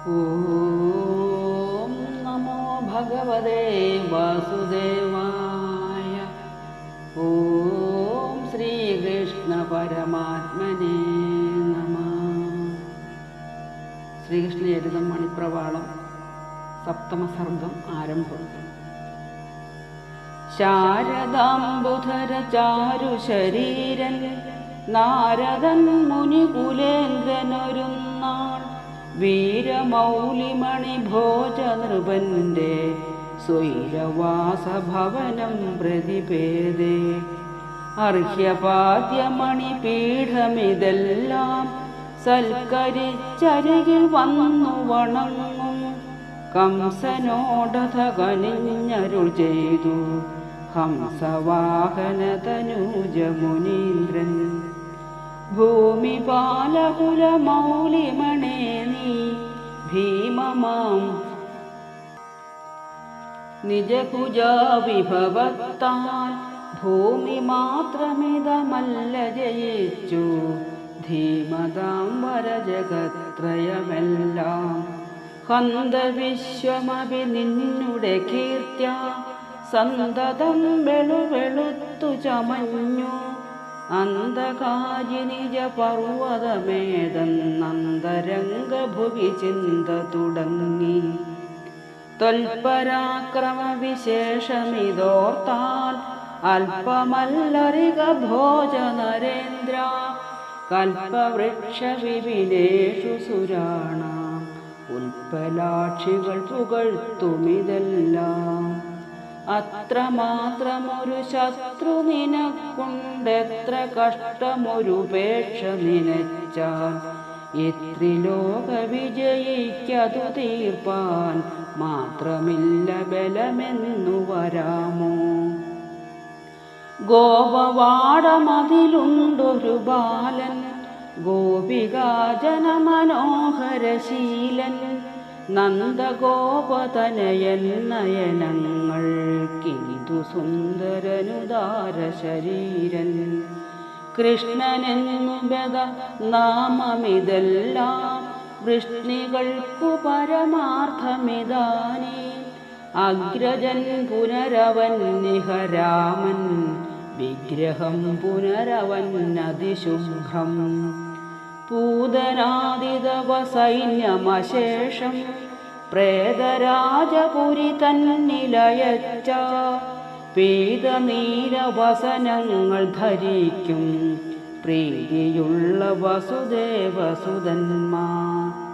ഓം നമോ ഭഗവതേ വാസുദേവായ. ഓം ശ്രീകൃഷ്ണ പരമാത്മനേ നമഃ. ശ്രീകൃഷ്ണചരിതം മണിപ്രവാളം സപ്തമസർഗം ആരംഭം. ശാരദാംബുധര ചാരു ശരീരൻ നാരദൻ മുനികുലേന്ദ്രനൊരുന്നാൾ വീരമൗലിമണി ഭോജ നൃപന്റെ സ്വൈരവാസഭവനം പ്രതിപേദേ. അർഹ്യപാദ്യമണി പീഠമിതെല്ലാം സൽക്കരിച്ചരികിൽ വന്നു വണങ്ങും കംസനോടഥ കനിഞ്ഞരുൾ ചെയ്തു ഹംസവാഹന തനൂജ മുനീന്ദ്രൻ. ഭൂമിപാലകുല മൗലിമണേ നീ ഭീമമാം നിജകുജാവിഭവത്താൽ ഭൂമി മാത്രമിതമല്ല ജയിച്ചു ധീമതാം വരജഗത്രയമെല്ലാം. ഹന്ത വിശ്വമഭി നിന്നുടെ കീർത്തിയ സന്തതം വെളുവെളുത്തു ചമഞ്ഞു. അന്ധകാരി നിജ പർവ്വതമേതെന്നന്തരംഗഭുവി ചിന്ത തുടങ്ങി. ത്വൽപരാക്രമ വിശേഷമിതോർത്താൽ അല്പമല്ലറിക ഭോജ നരേന്ദ്ര. കൽപ്പവൃക്ഷ വിപിനേഷു സുരാണാം ഉൽപ്പലാക്ഷികൾ പുകഴ്ത്തുമിതെല്ലാം. അത്രമാത്രമൊരു ശത്രു നിനക്കുണ്ടെത്ര കഷ്ടമൊരുപേക്ഷ നിനച്ചാൽ. എത്രിലോക വിജയിക്കതു തീർപ്പാൻ മാത്രമില്ല ബലമെന്നു വരാമോ. ഗോപവാടമതിലുണ്ടൊരു ബാലൻ ഗോപികാജനമനോഹരശീലൻ. നന്ദഗോപതനയൻ നയനങ്ങൾക്കിന്തു സുന്ദരനുദാര ശരീരൻ. കൃഷ്ണനെന്നു ബദ നാമമിതെല്ലാം വൃഷ്ണികൾക്കു പരമാർത്ഥമിതാനേ. അഗ്രജൻ പുനരവൻ നിഹരാമൻ വിഗ്രഹം പുനരവൻ അതിശുഭ്രം. പൂതനാദിതവ സൈന്യമശേഷം പ്രേതരാജപുരി തന്നിലയച്ച. പീതനീലവസനങ്ങൾ ധരിക്കും പ്രീതിയുള്ള വസുദേവസുതന്മാർ.